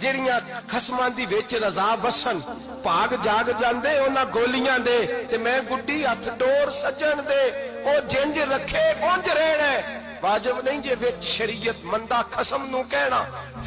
ਜਿਹੜੀਆਂ ਖਸਮਾਂ ਦੀ ਵਿੱਚ ਰਜ਼ਾ ਵਸਣ ਭਾਗ ਜਾਗ ਜਾਂਦੇ ਉਹਨਾਂ ਗੋਲੀਆਂ ਦੇ, ਤੇ ਮੈਂ ਗੁੱਡੀ ਹੱਥ ਡੋਰ ਸੱਜਣ ਦੇ, ਉਹ ਜਿੰਜ ਰੱਖੇ ਉੰਜ ਰਹਿਣਾ, ਵਾਜਬ ਨਹੀਂ ਜੇ ਵਿੱਚ ਸ਼ਰੀਅਤ ਮੰਦਾ ਖਸਮ ਨੂੰ ਕਹਿਣਾ।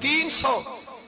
300।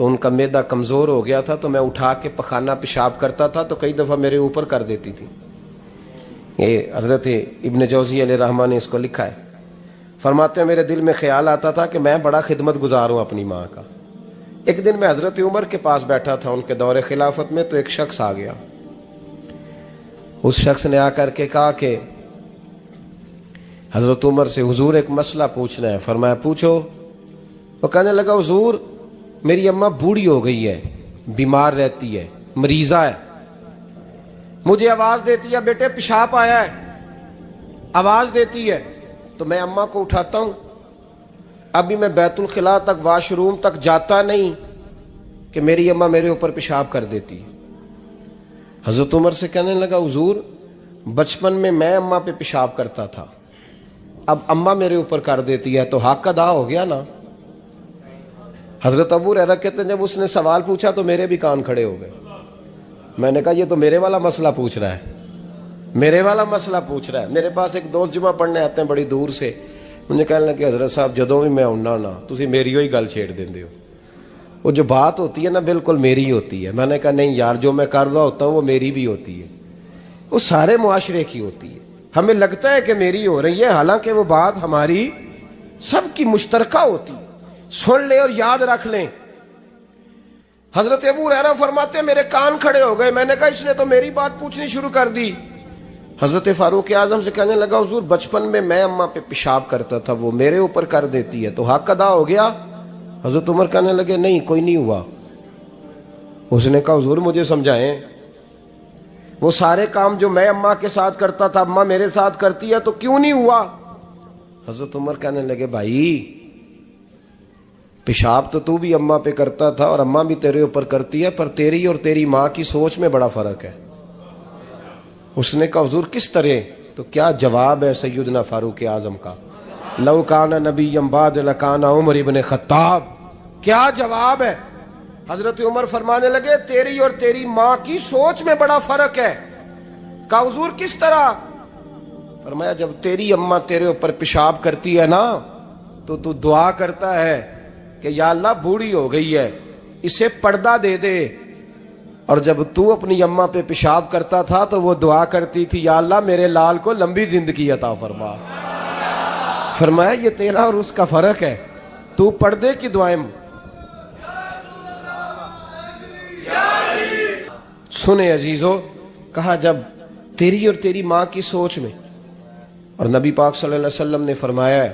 تو ان کا معدہ کمزور ہو گیا تھا، تو میں اٹھا کے پخانہ پیشاب کرتا تھا تو کئی دفعہ میرے اوپر کر دیتی تھی. یہ حضرت ابن جوزی علیہ رحمہ نے اس کو لکھا ہے. فرماتے ہیں میرے دل میں خیال آتا تھا کہ میں بڑا خدمت گزار ہوں اپنی ماں کا. ایک دن میں حضرت عمر کے پاس بیٹھا تھا ان کے دور خلافت میں، تو ایک شخص آ گیا. اس شخص نے آ کر کے کہا کہ حضرت عمر سے حضور ایک مسئلہ پوچھنا ہے. فرمایا پوچھو. وہ کہنے لگا حضور میری اماں بوڑھی ہو گئی ہے، بیمار رہتی ہے، مریضہ ہے، مجھے آواز دیتی ہے بیٹے پیشاب آیا ہے، آواز دیتی ہے تو میں اماں کو اٹھاتا ہوں. ابھی میں بیت الخلاء تک واش روم تک جاتا نہیں کہ میری اماں میرے اوپر پیشاب کر دیتی ہے. حضرت عمر سے کہنے لگا حضور بچپن میں اماں پہ پیشاب کرتا تھا، اب اماں میرے اوپر کر دیتی ہے تو حق ادا ہو گیا نا. حضرت ابو ہریرہ کہتے ہیں جب اس نے سوال پوچھا تو میرے بھی کان کھڑے ہو گئے. میں نے کہا یہ تو میرے والا مسئلہ پوچھ رہا ہے، میرے والا مسئلہ پوچھ رہا ہے. میرے پاس ایک دوست جمعہ پڑھنے آتے ہیں بڑی دور سے، مجھے کہنے لگے حضرت صاحب جدوں بھی میں آنا نا تسی میری ہوئی گل چھیڑ دیندے ہو، وہ جو بات ہوتی ہے نا بالکل میری ہی ہوتی ہے. میں نے کہا نہیں یار جو میں کر رہا ہوتا ہوں وہ میری بھی ہوتی ہے، وہ سارے معاشرے کی ہوتی ہے. ہمیں لگتا ہے کہ میری ہو رہی ہے، حالانکہ وہ بات ہماری سب کی مشترکہ ہوتی ہے. سن لیں اور یاد رکھ لیں. حضرت ابو ہریرہ فرماتے ہیں میرے کان کھڑے ہو گئے. میں نے کہا اس نے تو میری بات پوچھنی شروع کر دی. حضرت فاروق اعظم سے کہنے لگا حضور بچپن میں اماں پہ پیشاب کرتا تھا، وہ میرے اوپر کر دیتی ہے تو حق ادا ہو گیا. حضرت عمر کہنے لگے نہیں کوئی نہیں ہوا. اس نے کہا حضور مجھے سمجھائیں، وہ سارے کام جو میں اماں کے ساتھ کرتا تھا اماں میرے ساتھ کرتی ہے تو کیوں نہیں ہوا. حضرت عمر کہنے لگے بھائی پیشاب تو بھی اماں پہ کرتا تھا اور اماں بھی تیرے اوپر کرتی ہے، پر تیری اور تیری ماں کی سوچ میں بڑا فرق ہے. اس نے کہا حضور کس طرح؟ تو کیا جواب ہے سیدنا فاروق اعظم کا، لو کان نبی بعد لکان عمر ابن خطاب. کیا جواب ہے؟ حضرت عمر فرمانے لگے تیری اور تیری ماں کی سوچ میں بڑا فرق ہے. کہا حضور کس طرح؟ فرمایا جب تیری اماں تیرے اوپر پیشاب کرتی ہے نا تو تو دعا کرتا ہے کہ یا اللہ بوڑھی ہو گئی ہے اسے پردہ دے دے، اور جب تو اپنی اماں پہ پیشاب کرتا تھا تو وہ دعا کرتی تھی یا اللہ میرے لال کو لمبی زندگی عطا فرما. فرمایا یہ تیرا اور اس کا فرق ہے، تو پردے کی دعائیں. سنے عزیزو، کہا جب تیری اور تیری ماں کی سوچ میں، اور نبی پاک صلی اللہ علیہ وسلم نے فرمایا ہے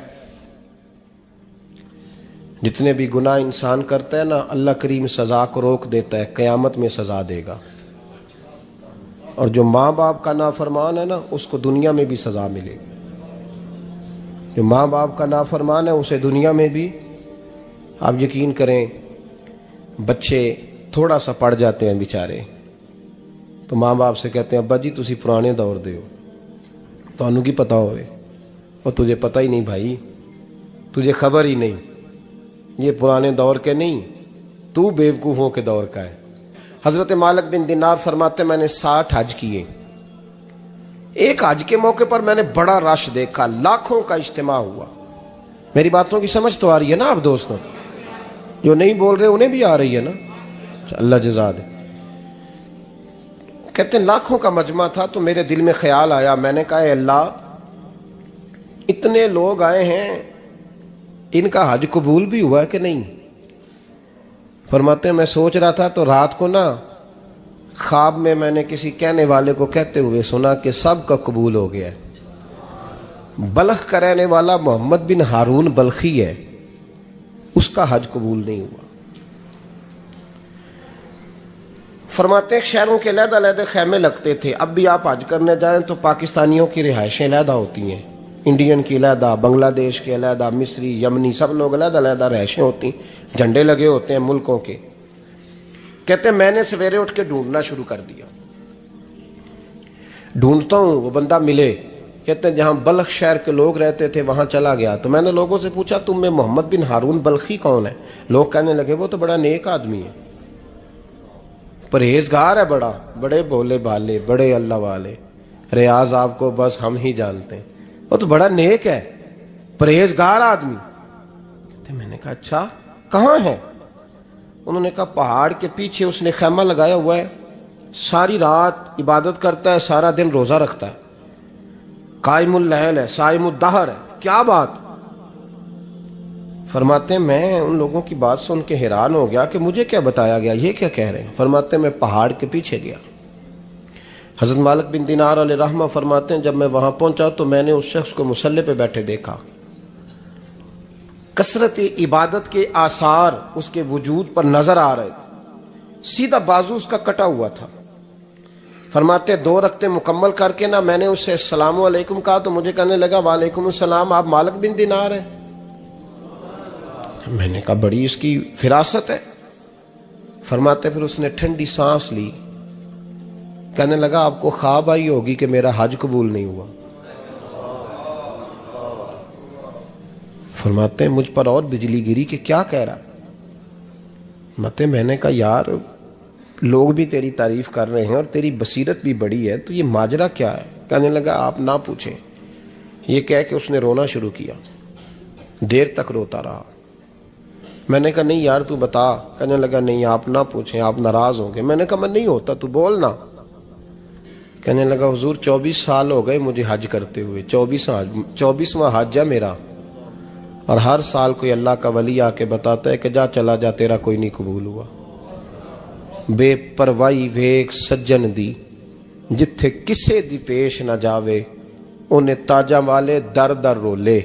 جتنے بھی گناہ انسان کرتا ہے نا اللہ کریم سزا کو روک دیتا ہے، قیامت میں سزا دے گا. اور جو ماں باپ کا نافرمان ہے نا اس کو دنیا میں بھی سزا ملے گی. جو ماں باپ کا نافرمان ہے اسے دنیا میں بھی. آپ یقین کریں بچے تھوڑا سا پڑ جاتے ہیں بیچارے تو ماں باپ سے کہتے ہیں ابا جی تسی پرانے دور دے ہو، تو انہوں کی پتہ ہوئے، اور تجھے پتہ ہی نہیں بھائی، تجھے خبر ہی نہیں، یہ پرانے دور کے نہیں، تو بیوقوفوں کے دور کا ہے. حضرت مالک بن دینار فرماتے میں نے 60 حج کیے. ایک حج کے موقع پر میں نے بڑا رش دیکھا، لاکھوں کا اجتماع ہوا. میری باتوں کی سمجھ تو آ رہی ہے نا آپ دوستوں؟ جو نہیں بول رہے انہیں بھی آ رہی ہے نا؟ اللہ جزا دے. کہتے ہیں لاکھوں کا مجمع تھا تو میرے دل میں خیال آیا، میں نے کہا اے اللہ اتنے لوگ آئے ہیں ان کا حج قبول بھی ہوا ہے کہ نہیں؟ فرماتے ہیں میں سوچ رہا تھا تو رات کو نا خواب میں نے کسی کہنے والے کو کہتے ہوئے سنا کہ سب کا قبول ہو گیا ہے. بلخ کا رہنے والا محمد بن ہارون بلخی ہے، اس کا حج قبول نہیں ہوا. فرماتے ہیں شہروں کے علیحدہ علیحدہ خیمے لگتے تھے. اب بھی آپ حج کرنے جائیں تو پاکستانیوں کی رہائشیں علیحدہ ہوتی ہیں، انڈین کی علیحدہ، بنگلہ دیش کے علیحدہ، مصری، یمنی، سب لوگ علیحدہ علیحدہ رہائشیں ہوتی ہیں، جھنڈے لگے ہوتے ہیں ملکوں کے. کہتے ہیں میں نے سویرے اٹھ کے ڈھونڈنا شروع کر دیا. ڈھونڈتا ہوں وہ بندہ ملے. کہتے ہیں جہاں بلخ شہر کے لوگ رہتے تھے وہاں چلا گیا تو میں نے لوگوں سے پوچھا تم میں محمد بن ہارون بلخی کون ہے؟ لوگ کہنے لگے وہ تو بڑا نیک آدمی ہے، پرہیزگار ہے، بڑے بولے بالے، بڑے اللہ والے، ریاض آپ کو بس ہم ہی جانتے ہیں، وہ تو بڑا نیک ہے، پرہیزگار آدمی. میں نے کہا اچھا کہاں ہے؟ انہوں نے کہا پہاڑ کے پیچھے اس نے خیمہ لگایا ہوا ہے, ساری رات عبادت کرتا ہے, سارا دن روزہ رکھتا ہے, قائم اللیل ہے, صائم الدہر ہے. کیا بات؟ فرماتے ہیں میں ان لوگوں کی بات سن کے حیران ہو گیا کہ مجھے کیا بتایا گیا, یہ کیا کہہ رہے ہیں. فرماتے ہیں میں پہاڑ کے پیچھے گیا. حضرت مالک بن دینار علیہ رحمہ فرماتے ہیں جب میں وہاں پہنچا تو میں نے اس شخص کو مصلی پہ بیٹھے دیکھا. کثرت عبادت کے آثار اس کے وجود پر نظر آ رہے تھے. سیدھا بازو اس کا کٹا ہوا تھا. فرماتے 2 رکعتیں مکمل کر کے نا میں نے اسے السلام علیکم کہا تو مجھے کہنے لگا وعلیکم السلام, آپ مالک بن دینار ہیں؟ میں نے کہا بڑی اس کی فراست ہے. فرماتے پھر اس نے ٹھنڈی سانس لی, کہنے لگا آپ کو خواب آئی ہوگی کہ میرا حج قبول نہیں ہوا. فرماتے ہیں مجھ پر اور بجلی گری کہ کیا کہہ رہا. فرماتے میں نے کہا یار لوگ بھی تیری تعریف کر رہے ہیں اور تیری بصیرت بھی بڑی ہے, تو یہ ماجرا کیا ہے؟ کہنے لگا آپ نہ پوچھیں. یہ کہہ کے اس نے رونا شروع کیا, دیر تک روتا رہا. میں نے کہا نہیں یار تو بتا. کہنے لگا نہیں آپ نہ پوچھیں, آپ ناراض ہوں گے. میں نے کہا میں نہیں ہوتا, تو بولنا. کہنے لگا حضور 24 سال ہو گئے مجھے حج کرتے ہوئے, 24واں حج ہے میرا, اور ہر سال کوئی اللہ کا ولی آ کے بتاتا ہے کہ جا چلا جا تیرا کوئی نہیں قبول ہوا. بے پروائی ویک سجن دی جتھے کسے دی پیش نہ جاوے, انہیں تاجاں والے در در رولے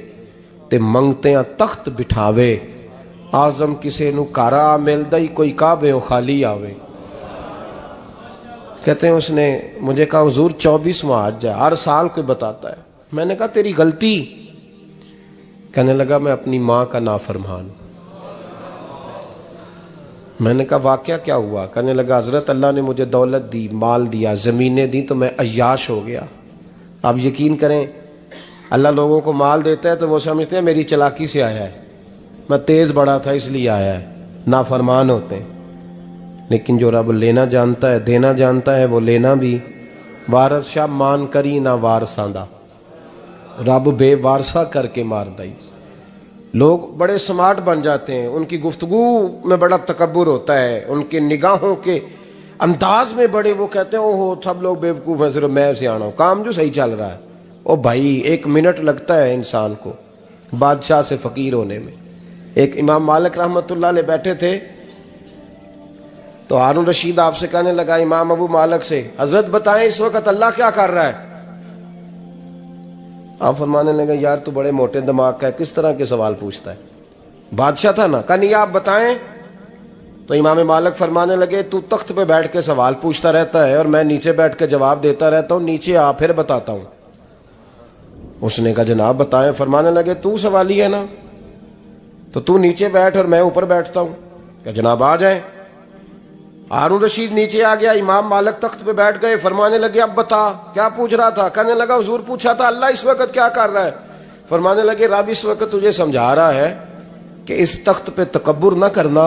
تے منگتیاں تخت بٹھاوے. آزم کسے نو کارا ملدا ہی کوئی کعبے خالی آوے. کہتے ہیں اس نے مجھے کہا حضور 24واں حج ہے, ہر سال کوئی بتاتا ہے. میں نے کہا تیری غلطی. کہنے لگا میں اپنی ماں کا نافرمان. میں نے کہا واقعہ کیا ہوا؟ کہنے لگا حضرت اللہ نے مجھے دولت دی, مال دیا, زمینیں دی, تو میں عیاش ہو گیا. آپ یقین کریں اللہ لوگوں کو مال دیتا ہے تو وہ سمجھتے ہیں میری چلاکی سے آیا ہے, میں تیز بڑا تھا اس لیے آیا ہے. نافرمان ہوتے ہیں. لیکن جو رب لینا جانتا ہے دینا جانتا ہے وہ لینا بھی. وارث شاہ مان کری نہ وارثاں دا, رب بے وارثہ کر کے مار دائی. لوگ بڑے سمارٹ بن جاتے ہیں, ان کی گفتگو میں بڑا تکبر ہوتا ہے, ان کے نگاہوں کے انداز میں بڑے وہ کہتے ہیں اوہ سب لوگ بیوقوف ہیں صرف میں سیاںا ہوں, کام جو صحیح چل رہا ہے. او بھائی 1 منٹ لگتا ہے انسان کو بادشاہ سے فقیر ہونے میں. ایک امام مالک رحمت اللہ علیہ بیٹھے تھے تو ہارون رشید آپ سے کہنے لگا امام ابو مالک سے حضرت بتائیں اس وقت اللہ کیا کر رہا ہے؟ آپ فرمانے لگے یار تو بڑے موٹے دماغ کا ہے, کس طرح کے سوال پوچھتا ہے؟ بادشاہ تھا نا. کہا نہیں آپ بتائیں. تو امام مالک فرمانے لگے تو تخت پہ بیٹھ کے سوال پوچھتا رہتا ہے اور میں نیچے بیٹھ کے جواب دیتا رہتا ہوں, نیچے آ پھر بتاتا ہوں. اس نے کہا جناب بتائیں. فرمانے لگے تو سوالی ہے نا, تو تو نیچے بیٹھ اور میں اوپر بیٹھتا ہوں. کہ جناب آ جائیں. ہارون رشید نیچے آ گیا, امام مالک تخت پہ بیٹھ گئے. فرمانے لگے اب بتا کیا پوچھ رہا تھا؟ کہنے لگا حضور پوچھا تھا اللہ اس وقت کیا کر رہا ہے. فرمانے لگے رب اس وقت تجھے سمجھا رہا ہے کہ اس تخت پہ تکبر نہ کرنا,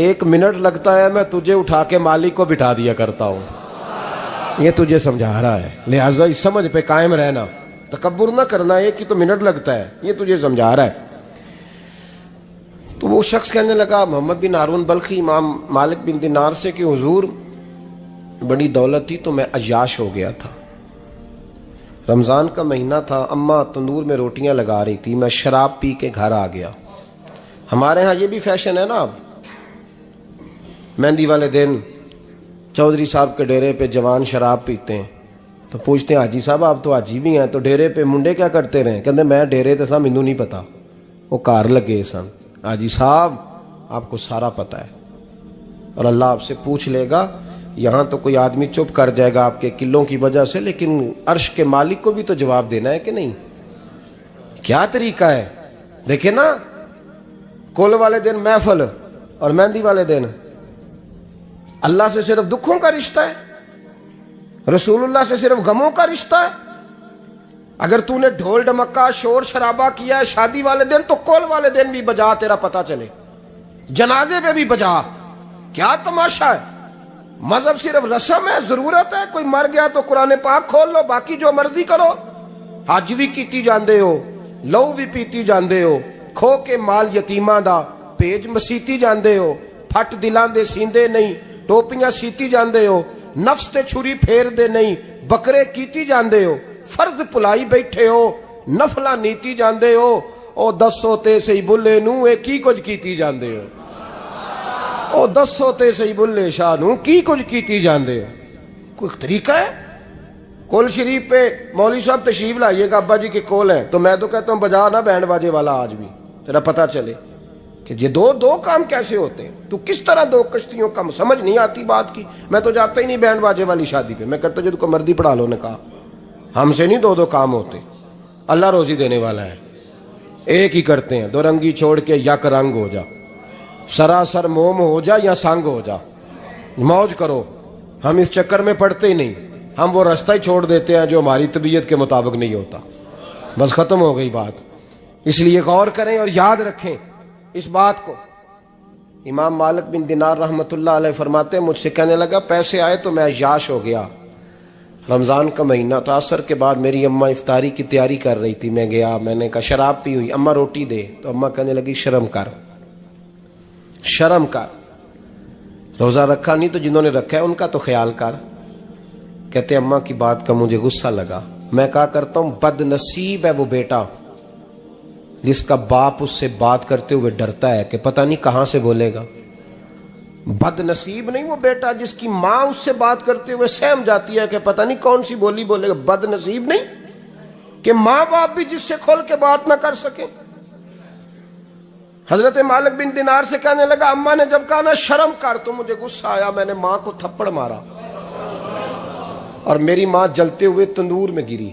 1 منٹ لگتا ہے میں تجھے اٹھا کے مالک کو بٹھا دیا کرتا ہوں. یہ تجھے سمجھا رہا ہے, لہٰذا اس سمجھ پہ قائم رہنا, تکبر نہ کرنا, 1 ہی تو منٹ لگتا ہے, یہ تجھے سمجھا رہا ہے. تو وہ شخص کہنے لگا محمد بن ہارون بلخی امام مالک بن دینار سے کہ حضور بڑی دولت تھی تو میں عیاش ہو گیا تھا. رمضان کا مہینہ تھا, اماں تندور میں روٹیاں لگا رہی تھی, میں شراب پی کے گھر آ گیا. ہمارے ہاں یہ بھی فیشن ہے نا, اب مہندی والے دن چودھری صاحب کے ڈیرے پہ جوان شراب پیتے ہیں تو پوچھتے ہیں حاجی صاحب آپ تو حاجی بھی ہیں تو ڈیرے پہ منڈے کیا کرتے رہے؟ کہتے میں ڈیرے تے تھا مینوں نہیں پتا, وہ کار لگے سن. حاجی صاحب آپ کو سارا پتا ہے اور اللہ آپ سے پوچھ لے گا. یہاں تو کوئی آدمی چپ کر جائے گا آپ کے قلوں کی وجہ سے, لیکن عرش کے مالک کو بھی تو جواب دینا ہے کہ نہیں. کیا طریقہ ہے دیکھیں نا, کل والے دن محفل اور مہندی والے دن اللہ سے صرف دکھوں کا رشتہ ہے, رسول اللہ سے صرف غموں کا رشتہ ہے. اگر تو نے ڈھول ڈمکا شور شرابہ کیا ہے شادی والے دن تو کل والے دن بھی بجا, تیرا پتہ چلے, جنازے پہ بھی بجا. کیا تماشا ہے؟ مذہب صرف رسم ہے, ضرورت ہے. کوئی مر گیا تو قرآن پاک کھول لو, باقی جو مرضی کرو. حج بھی کیتی جاندے ہو, لہو بھی پیتی جاندے ہو, کھو کے مال یتیماں دا پیج مسیتی جاندے ہو, ਫੱਟ ਦਿਲਾਂ ਦੇ ਸੀਂਦੇ ਨਹੀਂ, ਟੋਪੀਆਂ ਸੀਤੀ ਜਾਂਦੇ ਹੋ, ਨਫਸ ਤੇ ਛੁਰੀ ਫੇਰਦੇ ਨਹੀਂ, ਬੱਕਰੇ ਕੀਤੀ ਜਾਂਦੇ ਹੋ, ਫਰਜ਼ ਭੁਲਾਈ ਬੈਠੇ ਹੋ, ਨਫਲਾਂ ਨੀਤੀ ਜਾਂਦੇ ਹੋ। ਉਹ ਦੱਸੋ ਤੇ ਸਹੀ ਬੁੱਲੇ ਨੂੰ ਇਹ ਕੀ ਕੁਝ ਕੀਤੀ ਜਾਂਦੇ ਹੋ? ਉਹ ਦੱਸੋ ਤੇ ਸਹੀ ਬੁੱਲੇ ਸ਼ਾਹ ਨੂੰ ਕੀ ਕੁਝ ਕੀਤੀ ਜਾਂਦੇ ਹੋ? کوئی طریقہ ہے؟ کول شریف پہ مولوی صاحب تشریف لائیے گا، ابا جی کے کول ہیں، تو میں تو کہتا ہوں بجا نہ بینڈ باجے والا آج بھی، تیرا پتہ چلے کہ یہ دو کام کیسے ہوتے ہیں۔ تو کس طرح دو کشتیوں کا سمجھ نہیں آتی بات کی۔ میں تو جاتا ہی نہیں بینڈ باجے والی شادی پہ، میں کہتا ہوں جب کو مردی پڑھا لو نے کہا ہم سے نہیں دو کام ہوتے، اللہ روزی دینے والا ہے، ایک ہی کرتے ہیں۔ دو رنگی چھوڑ کے یک رنگ ہو جا، سراسر موم ہو جا یا سنگ ہو جا، موج کرو۔ ہم اس چکر میں پڑتے ہی نہیں، ہم وہ راستہ ہی چھوڑ دیتے ہیں جو ہماری طبیعت کے مطابق نہیں ہوتا، بس ختم ہو گئی بات۔ اس لیے غور کریں اور یاد رکھیں اس بات کو۔ امام مالک بن دینار رحمۃ اللہ علیہ فرماتے ہیں مجھ سے کہنے لگا پیسے آئے تو میں عیاش ہو گیا، رمضان کا مہینہ تھا، عصر کے بعد میری اماں افطاری کی تیاری کر رہی تھی، میں گیا، میں نے کہا شراب پی ہوئی، اماں روٹی دے، تو اماں کہنے لگی شرم کر، شرم کر، روزہ رکھا نہیں تو جنہوں نے رکھا ہے ان کا تو خیال کر۔ کہتے اماں کی بات کا مجھے غصہ لگا، میں کہا کرتا ہوں بد نصیب ہے وہ بیٹا جس کا باپ اس سے بات کرتے ہوئے ڈرتا ہے کہ پتہ نہیں کہاں سے بولے گا۔ بد نصیب نہیں وہ بیٹا جس کی ماں اس سے بات کرتے ہوئے سہم جاتی ہے کہ پتہ نہیں کون سی بولی بولے گا۔ بد نصیب نہیں کہ ماں باپ بھی جس سے کھول کے بات نہ کر سکے۔ حضرت مالک بن دینار سے کہنے لگا اماں نے جب کہا نا شرم کر تو مجھے غصہ آیا، میں نے ماں کو تھپڑ مارا اور میری ماں جلتے ہوئے تندور میں گری۔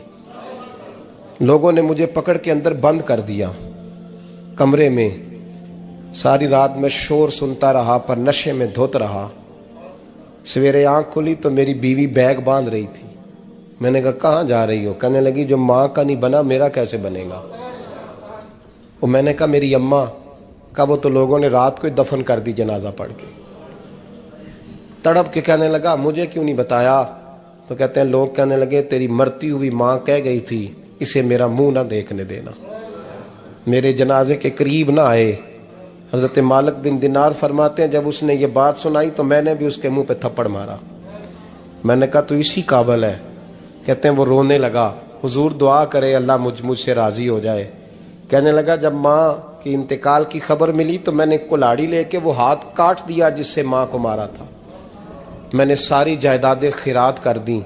لوگوں نے مجھے پکڑ کے اندر بند کر دیا کمرے میں، ساری رات میں شور سنتا رہا پر نشے میں دھوت رہا۔ سویرے آنکھ کھلی تو میری بیوی بیگ باندھ رہی تھی، میں نے کہا کہاں جا رہی ہو؟ کہنے لگی جو ماں کا نہیں بنا میرا کیسے بنے گا؟ اور میں نے کہا میری اماں کا، وہ تو لوگوں نے رات کو ہی دفن کر دی جنازہ پڑھ کے۔ تڑپ کے کہنے لگا مجھے کیوں نہیں بتایا؟ تو کہتے ہیں لوگ کہنے لگے تیری مرتی ہوئی ماں کہہ گئی تھی اسے میرا منہ نہ دیکھنے دینا، میرے جنازے کے قریب نہ آئے۔ حضرت مالک بن دینار فرماتے ہیں جب اس نے یہ بات سنائی تو میں نے بھی اس کے منہ پہ تھپڑ مارا۔ میں نے کہا تو اسی قابل ہے۔ کہتے ہیں وہ رونے لگا، حضور دعا کرے اللہ مجھ سے راضی ہو جائے۔ کہنے لگا جب ماں کی انتقال کی خبر ملی تو میں نے کلاڑی لے کے وہ ہاتھ کاٹ دیا جس سے ماں کو مارا تھا۔ میں نے ساری جائیدادیں خیرات کر دیں۔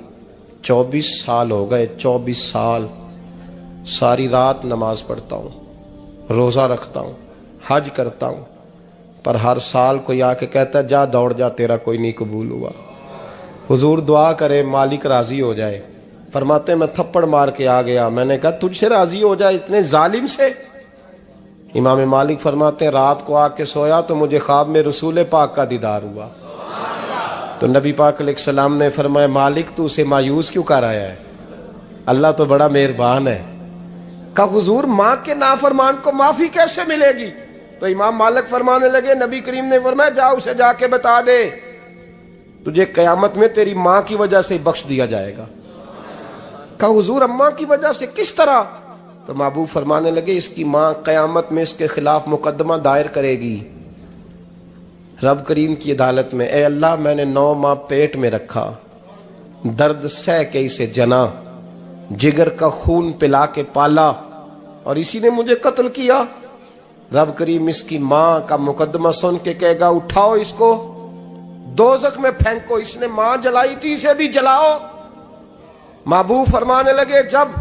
24 سال ہو گئے، 24 سال ساری رات نماز پڑھتا ہوں، روزہ رکھتا ہوں، حج کرتا ہوں، پر ہر سال کوئی آ کے کہتا ہے جا دوڑ جا تیرا کوئی نہیں قبول ہوا۔ حضور دعا کرے مالک راضی ہو جائے۔ فرماتے ہیں میں تھپڑ مار کے آ گیا، میں نے کہا تجھ سے راضی ہو جائے اتنے ظالم سے؟ امام مالک فرماتے ہیں رات کو آ کے سویا تو مجھے خواب میں رسول پاک کا دیدار ہوا، تو نبی پاک علیہ السلام نے فرمایا مالک تو اسے مایوس کیوں کر آیا ہے؟ اللہ تو بڑا مہربان ہے۔ کہا حضور ماں کے نافرمان کو معافی کیسے ملے گی؟ تو امام مالک فرمانے لگے نبی کریم نے فرمایا جا اسے جا کے بتا دے تجھے قیامت میں تیری ماں کی وجہ سے بخش دیا جائے گا۔ کہا حضور اماں کی وجہ سے کس طرح؟ تو محبوب فرمانے لگے اس کی ماں قیامت میں اس کے خلاف مقدمہ دائر کرے گی رب کریم کی عدالت میں، اے اللہ میں نے 9 ماہ پیٹ میں رکھا، درد سہ کے اسے جنا، جگر کا خون پلا کے پالا اور اسی نے مجھے قتل کیا۔ رب کریم اس کی ماں کا مقدمہ سن کے کہے گا اٹھاؤ اس کو دوزخ میں پھینکو، اس نے ماں جلائی تھی اسے بھی جلاؤ۔ محبوب فرمانے لگے جب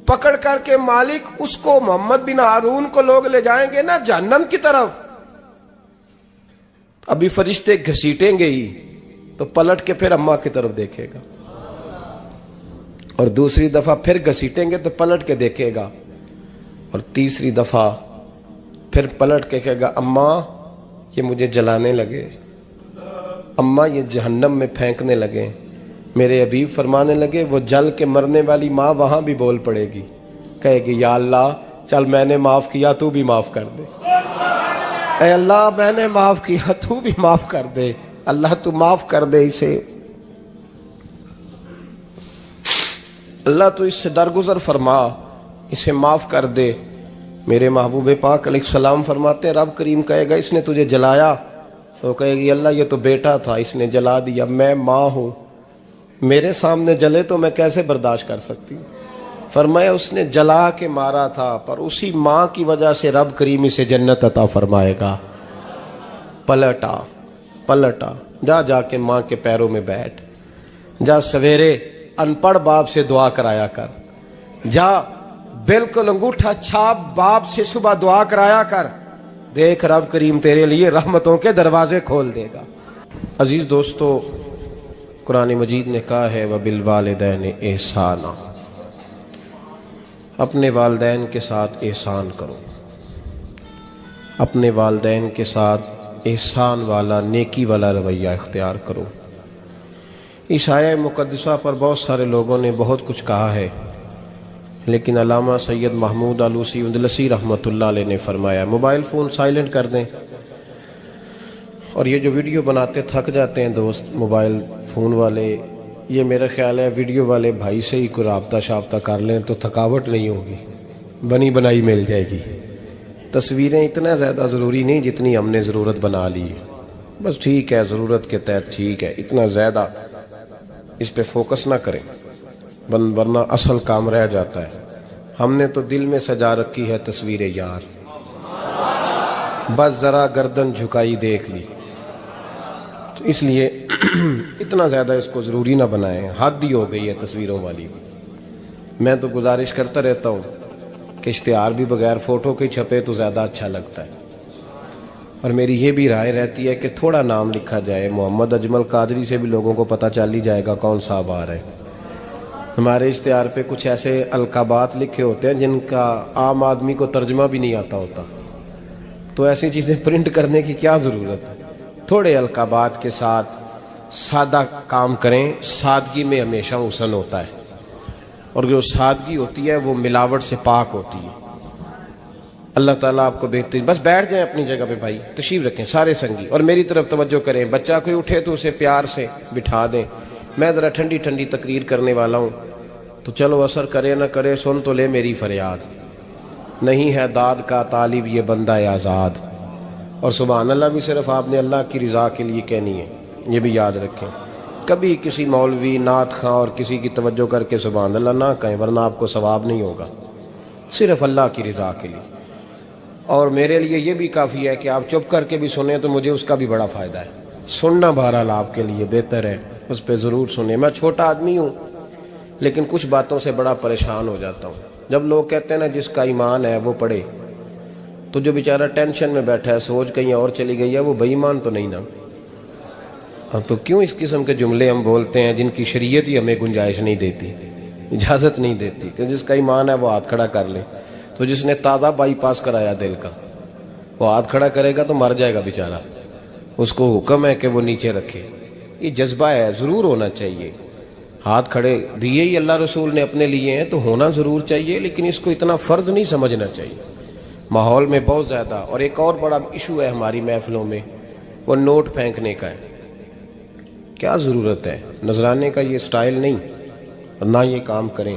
پکڑ کر کے مالک اس کو محمد بن ہارون کو لوگ لے جائیں گے نا جہنم کی طرف، ابھی فرشتے گھسیٹیں گے ہی تو پلٹ کے پھر اماں کی طرف دیکھے گا، اور دوسری دفعہ پھر گھسیٹیں گے تو پلٹ کے دیکھے گا، اور تیسری دفعہ پھر پلٹ کے کہے گا اماں یہ مجھے جلانے لگے، اماں یہ جہنم میں پھینکنے لگے۔ میرے حبیب فرمانے لگے وہ جل کے مرنے والی ماں وہاں بھی بول پڑے گی، کہے گی یا اللہ چل میں نے معاف کیا تو بھی معاف کر دے، اے اللہ میں نے معاف کیا تو بھی معاف کر دے، اللہ تو معاف کر دے اسے، اللہ تو اس سے درگزر فرما، اسے معاف کر دے۔ میرے محبوب پاک علیہ السلام فرماتے ہیں رب کریم کہے گا اس نے تجھے جلایا تو کہے گی اللہ یہ تو بیٹا تھا اس نے جلا دیا، میں ماں ہوں، میرے سامنے جلے تو میں کیسے برداشت کر سکتی ہوں؟ فرمایا اس نے جلا کے مارا تھا، پر اسی ماں کی وجہ سے رب کریم اسے جنت عطا فرمائے گا۔ پلٹا جا کے ماں کے پیروں میں بیٹھ، جا سویرے ان پڑھ باپ سے دعا کرایا کر، جا بالکل انگوٹھا چھاپ باپ سے صبح دعا کرایا کر، دیکھ رب کریم تیرے لیے رحمتوں کے دروازے کھول دے گا۔ عزیز دوستو، قرآن مجید نے کہا ہے وَبِالْوَالِدَيْنِ احسانا، اپنے والدین کے ساتھ احسان کرو، اپنے والدین کے ساتھ احسان والا نیکی والا رویہ اختیار کرو۔ اس آیہ مقدسہ پر بہت سارے لوگوں نے بہت کچھ کہا ہے، لیکن علامہ سید محمود آلوسی اندلسی رحمۃ اللہ علیہ نے فرمایا موبائل فون سائلنٹ کر دیں، اور یہ جو ویڈیو بناتے تھک جاتے ہیں دوست موبائل فون والے، یہ میرا خیال ہے ویڈیو والے بھائی سے ہی کوئی رابطہ شابطہ کر لیں تو تھکاوٹ نہیں ہوگی، بنی بنائی مل جائے گی۔ تصویریں اتنا زیادہ ضروری نہیں جتنی ہم نے ضرورت بنا لی ہے، بس ٹھیک ہے ضرورت کے تحت ٹھیک ہے، اتنا زیادہ اس پہ فوکس نہ کریں ورنہ اصل کام رہ جاتا ہے۔ ہم نے تو دل میں سجا رکھی ہے تصویر یار، بس ذرا گردن جھکائی دیکھ لی، تو اس لیے اتنا زیادہ اس کو ضروری نہ بنائیں، حد ہی ہو گئی ہے تصویروں والی۔ میں تو گزارش کرتا رہتا ہوں کہ اشتہار بھی بغیر فوٹو کے چھپے تو زیادہ اچھا لگتا ہے، اور میری یہ بھی رائے رہتی ہے کہ تھوڑا نام لکھا جائے، محمد اجمل قادری سے بھی لوگوں کو پتہ چل ہی جائے گا کون صاحب آ رہے ہیں۔ ہمارے اشتہار پہ کچھ ایسے القابات لکھے ہوتے ہیں جن کا عام آدمی کو ترجمہ بھی نہیں آتا ہوتا، تو ایسی چیزیں پرنٹ کرنے کی کیا ضرورت ہے؟ تھوڑے القابات کے ساتھ سادہ کام کریں، سادگی میں ہمیشہ حسن ہوتا ہے، اور جو سادگی ہوتی ہے وہ ملاوٹ سے پاک ہوتی ہے۔ اللہ تعالیٰ آپ کو بہترین، بس بیٹھ جائیں اپنی جگہ پہ بھائی، تشریف رکھیں سارے سنگی، اور میری طرف توجہ کریں۔ بچہ کوئی اٹھے تو اسے پیار سے بٹھا دیں، میں ذرا ٹھنڈی ٹھنڈی تقریر کرنے والا ہوں، تو چلو اثر کرے نہ کرے سن تو لے میری فریاد، نہیں ہے داد کا طالب یہ بندہ آزاد، اور سبحان اللہ بھی صرف آپ نے اللہ کی رضا کے لیے کہنی ہے، یہ بھی یاد رکھیں۔ کبھی کسی مولوی نعت خواں اور کسی کی توجہ کر کے سبحان اللہ نہ کہیں، ورنہ آپ کو ثواب نہیں ہوگا، صرف اللہ کی رضا کے لیے۔ اور میرے لیے یہ بھی کافی ہے کہ آپ چپ کر کے بھی سنیں تو مجھے اس کا بھی بڑا فائدہ ہے، سننا بہرحال آپ کے لیے بہتر ہے، اس پہ ضرور سنیں۔ میں چھوٹا آدمی ہوں لیکن کچھ باتوں سے بڑا پریشان ہو جاتا ہوں۔ جب لوگ کہتے ہیں نا جس کا ایمان ہے وہ پڑھے، تو جو بیچارہ ٹینشن میں بیٹھا ہے، سوچ کہیں اور چلی گئی ہے، وہ بے ایمان تو نہیں نا؟ تو کیوں اس قسم کے جملے ہم بولتے ہیں جن کی شریعت ہی ہمیں گنجائش نہیں دیتی، اجازت نہیں دیتی کہ جس کا ایمان ہے وہ ہاتھ کھڑا کر لے۔ تو جس نے تازہ بائی پاس کرایا دل کا، وہ ہاتھ کھڑا کرے گا تو مر جائے گا بیچارہ، اس کو حکم ہے کہ وہ نیچے رکھے۔ یہ جذبہ ہے، ضرور ہونا چاہیے، ہاتھ کھڑے دیے ہی اللہ رسول نے اپنے لیے ہیں تو ہونا ضرور چاہیے، لیکن اس کو اتنا فرض نہیں سمجھنا چاہیے۔ ماحول میں بہت زیادہ، اور ایک اور بڑا ایشو ہے ہماری محفلوں میں، وہ نوٹ پھینکنے کا ہے۔ کیا ضرورت ہے؟ نذرانے کا یہ سٹائل نہیں، نہ یہ کام کریں۔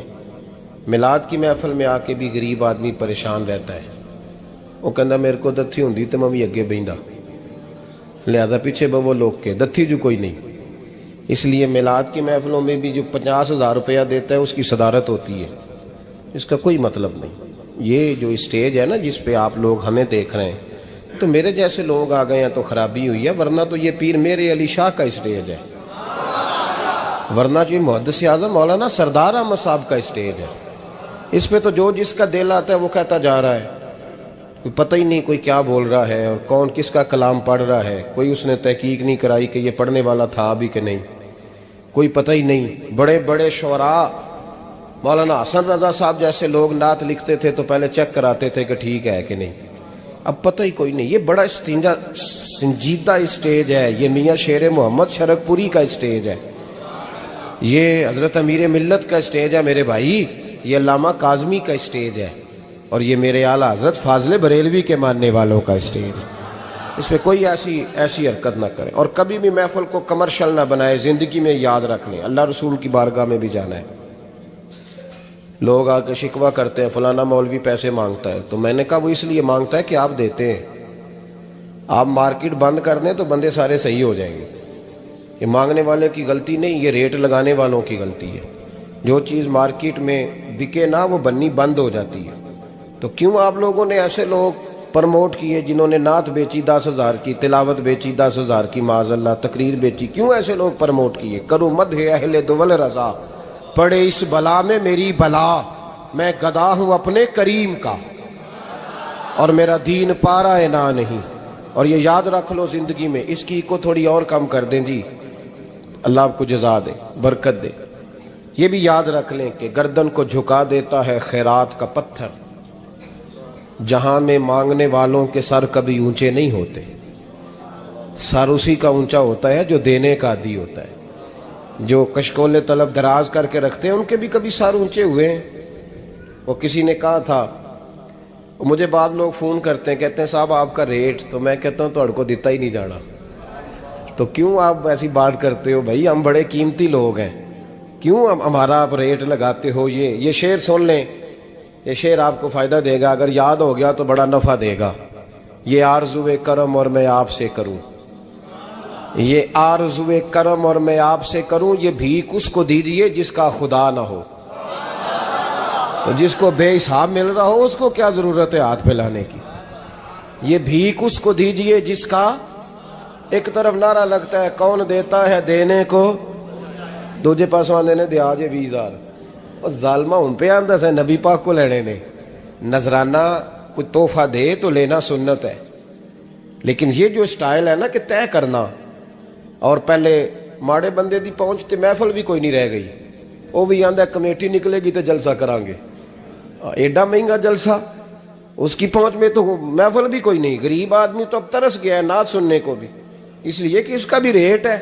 میلاد کی محفل میں آ کے بھی غریب آدمی پریشان رہتا ہے، وہ کہندا میرے کو دتھی ہوندی تے میں بھی اگے بہندا، لہذا پیچھے بو لوگ کے دتھی جو کوئی نہیں۔ اس لیے میلاد کی محفلوں میں بھی جو 50,000 روپیہ دیتا ہے اس کی صدارت ہوتی ہے، اس کا کوئی مطلب نہیں۔ یہ جو اسٹیج ہے نا جس پہ آپ لوگ ہمیں دیکھ رہے ہیں، تو میرے جیسے لوگ آ گئے ہیں تو خرابی ہوئی ہے، ورنہ تو یہ پیر میرے علی شاہ کا اسٹیج ہے، ورنہ جو محدث اعظم مولانا سردار احمد صاحب کا اسٹیج ہے۔ اس پہ تو جو جس کا دل آتا ہے وہ کہتا جا رہا ہے، کوئی پتہ ہی نہیں کوئی کیا بول رہا ہے اور کون کس کا کلام پڑھ رہا ہے، کوئی اس نے تحقیق نہیں کرائی کہ یہ پڑھنے والا تھا بھی کہ نہیں، کوئی پتہ ہی نہیں۔ بڑے بڑے شعراء، مولانا حسن رضا صاحب جیسے لوگ نعت لکھتے تھے تو پہلے چیک کراتے تھے کہ ٹھیک ہے کہ نہیں، اب پتہ ہی کوئی نہیں۔ یہ بڑا سنجیدہ اسٹیج ہے، یہ میاں شیر محمد شرک پوری کا اسٹیج ہے، یہ حضرت امیر ملت کا اسٹیج ہے میرے بھائی، یہ علامہ کاظمی کا اسٹیج ہے، اور یہ میرے اعلیٰ حضرت فاضل بریلوی کے ماننے والوں کا اسٹیج ہے۔ اس میں کوئی ایسی حرکت نہ کریں، اور کبھی بھی محفل کو کمرشل نہ بنائے۔ زندگی میں یاد رکھ لیں، اللہ رسول کی بارگاہ میں بھی جانا ہے۔ لوگ آ کے شکوہ کرتے ہیں فلانا مولوی پیسے مانگتا ہے، تو میں نے کہا وہ اس لیے مانگتا ہے کہ آپ دیتے ہیں، آپ مارکیٹ بند کر دیں تو بندے سارے صحیح ہو جائیں گے. یہ مانگنے والے کی غلطی نہیں، یہ ریٹ لگانے والوں کی غلطی ہے. جو چیز مارکیٹ میں بکے نہ وہ بننی بند ہو جاتی ہے. تو کیوں آپ لوگوں نے ایسے لوگ پرموٹ کیے جنہوں نے نعت بیچی 10,000 کی، تلاوت بیچی 10,000 کی، معاذ اللہ تقریر بیچی، کیوں ایسے لوگ پرموٹ کیے؟ کرو مدح اہل دول رضا، پڑے اس بلا میں میری بلا، میں گدا ہوں اپنے کریم کا اور میرا دین پارا نہ نہیں. اور یہ یاد رکھ لو زندگی میں، اس کی کو تھوڑی اور کم کر دیں جی، اللہ آپ کو جزا دے، برکت دے. یہ بھی یاد رکھ لیں کہ گردن کو جھکا دیتا ہے خیرات کا پتھر، جہاں میں مانگنے والوں کے سر کبھی اونچے نہیں ہوتے. سر اسی کا اونچا ہوتا ہے جو دینے کا عادی ہوتا ہے. جو کشکول طلب دراز کر کے رکھتے ہیں ان کے بھی کبھی سر اونچے ہوئے ہیں. وہ کسی نے کہا تھا، مجھے بعض لوگ فون کرتے ہیں، کہتے ہیں صاحب آپ کا ریٹ، تو میں کہتا ہوں تہاڈے کو دیتا ہی نہیں جانا. تو کیوں آپ ایسی بات کرتے ہو بھائی؟ ہم بڑے قیمتی لوگ ہیں، کیوں ہمارا آپ ریٹ لگاتے ہو؟ یہ شعر سن لیں، یہ شعر آپ کو فائدہ دے گا، اگر یاد ہو گیا تو بڑا نفع دے گا. یہ آرزو کرم اور میں آپ سے کروں، یہ آرزو کرم اور میں آپ سے کروں، یہ بھیک اس کو دیجئے جس کا خدا نہ ہو. تو جس کو بے حساب مل رہا ہو اس کو کیا ضرورت ہے ہاتھ پھیلانے کی؟ یہ بھیک اس کو دیجئے جس کا، ایک طرف نعرہ لگتا ہے کون دیتا ہے دینے کو، دوجے پاس آندے نے دیا جے 20,000. اور ظالمہ ان پہ آندہ سے نبی پاک کو لینے نے. نذرانہ کوئی تحفہ دے تو لینا سنت ہے، لیکن یہ جو سٹائل ہے نا کہ طے کرنا، اور پہلے ماڑے بندے دی پہنچتے محفل بھی کوئی نہیں رہ گئی، وہ بھی آندہ کمیٹی نکلے گی تو جلسہ کران گے. ایڈا مہنگا جلسہ، اس کی پہنچ میں تو محفل بھی کوئی نہیں. غریب آدمی تو اب ترس گیا ہے نعت سننے کو بھی، اس لیے کہ اس کا بھی ریٹ ہے.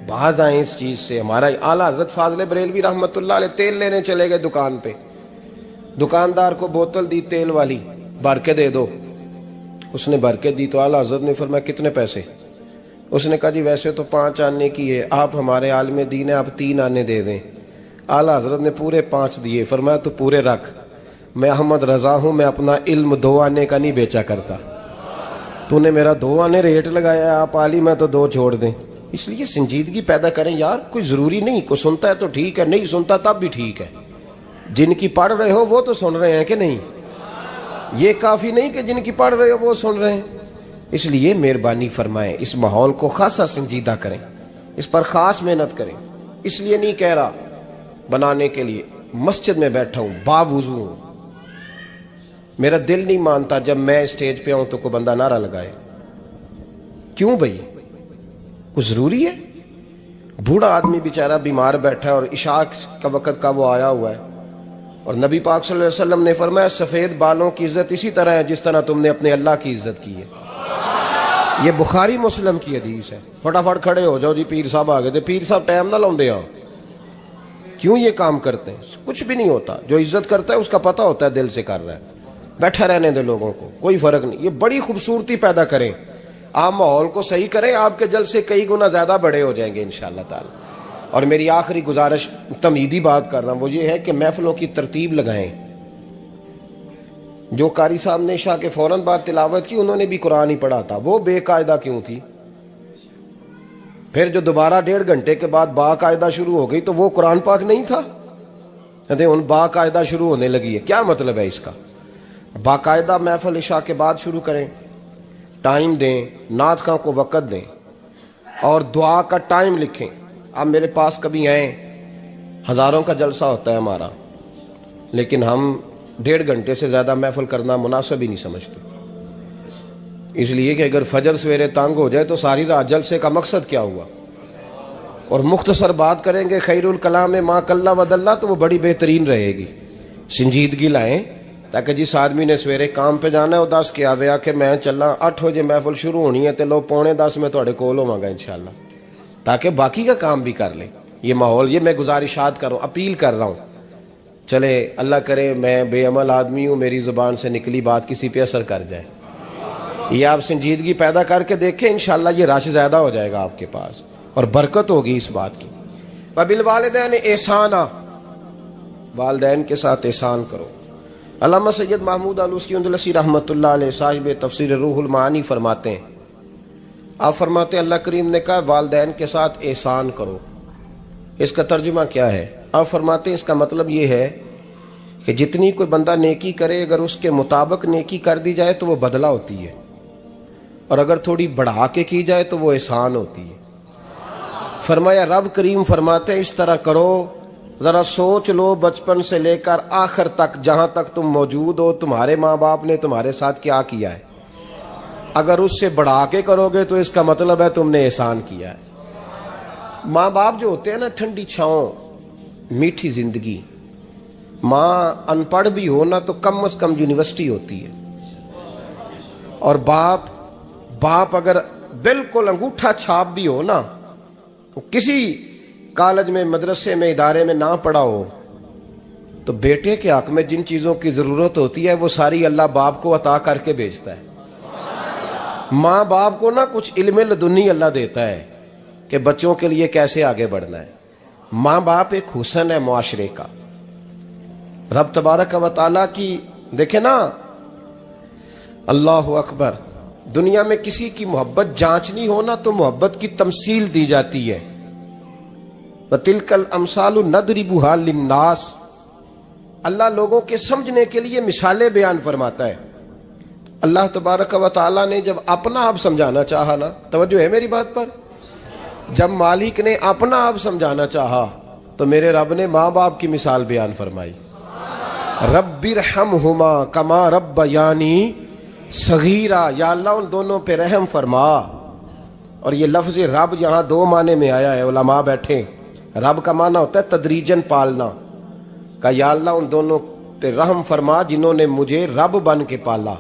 باز آئیں اس چیز سے. ہمارا اعلیٰ حضرت فاضل بریلوی رحمۃ اللہ علیہ تیل لینے چلے گئے دکان پہ، دکاندار کو بوتل دی تیل والی، بھر کے دے دو. اس نے بھر کے دی تو اعلیٰ حضرت نے فرمایا کتنے پیسے؟ اس نے کہا جی ویسے تو 5 آنے کی ہے، آپ ہمارے عالم دین ہیں، آپ 3 آنے دے دیں. اعلیٰ حضرت نے پورے 5 دیے. فرمایا تو پورے رکھ، میں احمد رضا ہوں، میں اپنا علم 2 آنے کا نہیں بیچا کرتا. تو نے میرا 2 آنے ریٹ لگایا ہے، آپ عالم ہیں تو 2 چھوڑ دیں. اس لیے سنجیدگی پیدا کریں یار. کوئی ضروری نہیں، کوئی سنتا ہے تو ٹھیک ہے، نہیں سنتا تب بھی ٹھیک ہے. جن کی پڑھ رہے ہو وہ تو سن رہے ہیں کہ نہیں؟ یہ کافی نہیں کہ جن کی پڑھ رہے ہو وہ سن رہے ہیں. اس لیے مہربانی فرمائیں اس ماحول کو خاصا سنجیدہ کریں، اس پر خاص محنت کریں. اس لیے نہیں کہہ رہا بنانے کے لیے، مسجد میں بیٹھا ہوں باوضو ہوں، میرا دل نہیں مانتا جب میں اسٹیج پہ آؤں تو کوئی بندہ نعرہ لگائے. کیوں بھائی؟ کچھ ضروری ہے؟ بوڑھا آدمی بیچارہ بیمار بیٹھا ہے اور عشاء کا وقت کا وہ آیا ہوا ہے، اور نبی پاک صلی اللہ علیہ وسلم نے فرمایا سفید بالوں کی عزت اسی طرح ہے جس طرح تم نے اپنے اللہ کی عزت کی ہے. یہ بخاری مسلم کی حدیث ہے. فٹافٹ کھڑے ہو جاؤ جی پیر صاحب آ گئے تھے، پیر صاحب ٹائم نہ لاؤں دے آؤ. کیوں یہ کام کرتے ہیں؟ کچھ بھی نہیں ہوتا. جو عزت کرتا ہے اس کا پتہ ہوتا ہے دل سے کر رہا ہے. بیٹھا رہنے دے لوگوں کو، کوئی فرق نہیں. یہ بڑی خوبصورتی پیدا کریں، آپ ماحول کو صحیح کریں، آپ کے جلسے کئی گنا زیادہ بڑے ہو جائیں گے انشاءاللہ تعالی. اور میری آخری گزارش، تمہیدی بات کر رہا ہوں، وہ یہ ہے کہ محفلوں کی ترتیب لگائیں. جو قاری صاحب نے عشاء کے فوراً بعد تلاوت کی انہوں نے بھی قرآن ہی پڑھا تھا، وہ بے قاعدہ کیوں تھی؟ پھر جو دوبارہ 1.5 گھنٹے کے بعد باقاعدہ شروع ہو گئی تو وہ قرآن پاک نہیں تھا؟ ان باقاعدہ شروع ہونے لگی ہے، کیا مطلب ہے اس کا؟ باقاعدہ محفل عشاء کے بعد شروع کریں، ٹائم دیں، نعت خواں کو وقت دیں، اور دعا کا ٹائم لکھیں. آپ میرے پاس کبھی آئیں، ہزاروں کا جلسہ ہوتا ہے ہمارا، لیکن ہم 1.5 گھنٹے سے زیادہ محفل کرنا مناسب ہی نہیں سمجھتے. اس لیے کہ اگر فجر سویرے تنگ ہو جائے تو ساری رات جلسے کا مقصد کیا ہوا؟ اور مختصر بات کریں گے خیر الکلام ما قل و دل، تو وہ بڑی بہترین رہے گی. سنجیدگی لائیں تاکہ جس آدمی نے سویرے کام پہ جانا ہے وہ 10 کے آوے آ کہ میں چلا 8 بجے محفل شروع ہونی ہے تو لو 9:45 میں تھوڑے کول ہوں گا انشاءاللہ، تاکہ باقی کا کام بھی کر لیں. یہ ماحول، یہ میں گزارشات کر رہا ہوں، اپیل کر رہا ہوں. چلے اللہ کرے میں بے عمل آدمی ہوں، میری زبان سے نکلی بات کسی پہ اثر کر جائے. یہ آپ سنجیدگی پیدا کر کے دیکھیں، انشاءاللہ یہ رش زیادہ ہو جائے گا آپ کے پاس اور برکت ہوگی اس بات کی. وبالوالدین احسانا، والدین کے ساتھ احسان کرو. علامہ سید محمود آلوسی اندلسی رحمۃ اللہ علیہ صاحب تفسیر روح المعانی فرماتے ہیں آپ فرماتے ہیں اللہ کریم نے کہا والدین کے ساتھ احسان کرو. اس کا ترجمہ کیا ہے؟ آپ فرماتے ہیں اس کا مطلب یہ ہے کہ جتنی کوئی بندہ نیکی کرے اگر اس کے مطابق نیکی کر دی جائے تو وہ بدلہ ہوتی ہے، اور اگر تھوڑی بڑھا کے کی جائے تو وہ احسان ہوتی ہے. فرمایا رب کریم فرماتے ہیں اس طرح کرو. ذرا سوچ لو بچپن سے لے کر آخر تک جہاں تک تم موجود ہو تمہارے ماں باپ نے تمہارے ساتھ کیا کیا ہے. اگر اس سے بڑھا کے کرو گے تو اس کا مطلب ہے تم نے احسان کیا ہے. ماں باپ جو ہوتے ہیں نا، ٹھنڈی چھاؤں، میٹھی زندگی. ماں ان پڑھ بھی ہو نا تو کم از کم یونیورسٹی ہوتی ہے، اور باپ اگر بالکل انگوٹھا چھاپ بھی ہو نا، کسی کالج میں مدرسے میں ادارے میں نہ پڑھا ہو، تو بیٹے کے حق میں جن چیزوں کی ضرورت ہوتی ہے وہ ساری اللہ باپ کو عطا کر کے بھیجتا ہے. ماں باپ کو نا کچھ علم لدنی اللہ دیتا ہے کہ بچوں کے لیے کیسے آگے بڑھنا ہے. ماں باپ ایک حسن ہے معاشرے کا. رب تبارک و تعالیٰ کی دیکھیں نا، اللہ اکبر، دنیا میں کسی کی محبت جانچنی ہو نا تو محبت کی تمثیل دی جاتی ہے. وَتِلْكَ الْأَمْثَالُ نَضْرِبُهَا لِلنَّاسِ. اللہ لوگوں کے سمجھنے کے لیے مثالیں بیان فرماتا ہے. اللہ تبارک و تعالیٰ نے جب اپنا آپ سمجھانا چاہا نا، توجہ ہے میری بات پر، جب مالک نے اپنا آپ سمجھانا چاہا تو میرے رب نے ماں باپ کی مثال بیان فرمائی. رب ارحمہما کما ربیانی صغیرا. یا اللہ ان دونوں پہ رحم فرما. اور یہ لفظ رب یہاں دو معنی میں آیا ہے، علماء بیٹھے. رب کا معنی ہوتا ہے تدریجن پالنا، کہ یا اللہ ان دونوں پہ رحم فرما جنہوں نے مجھے رب بن کے پالا.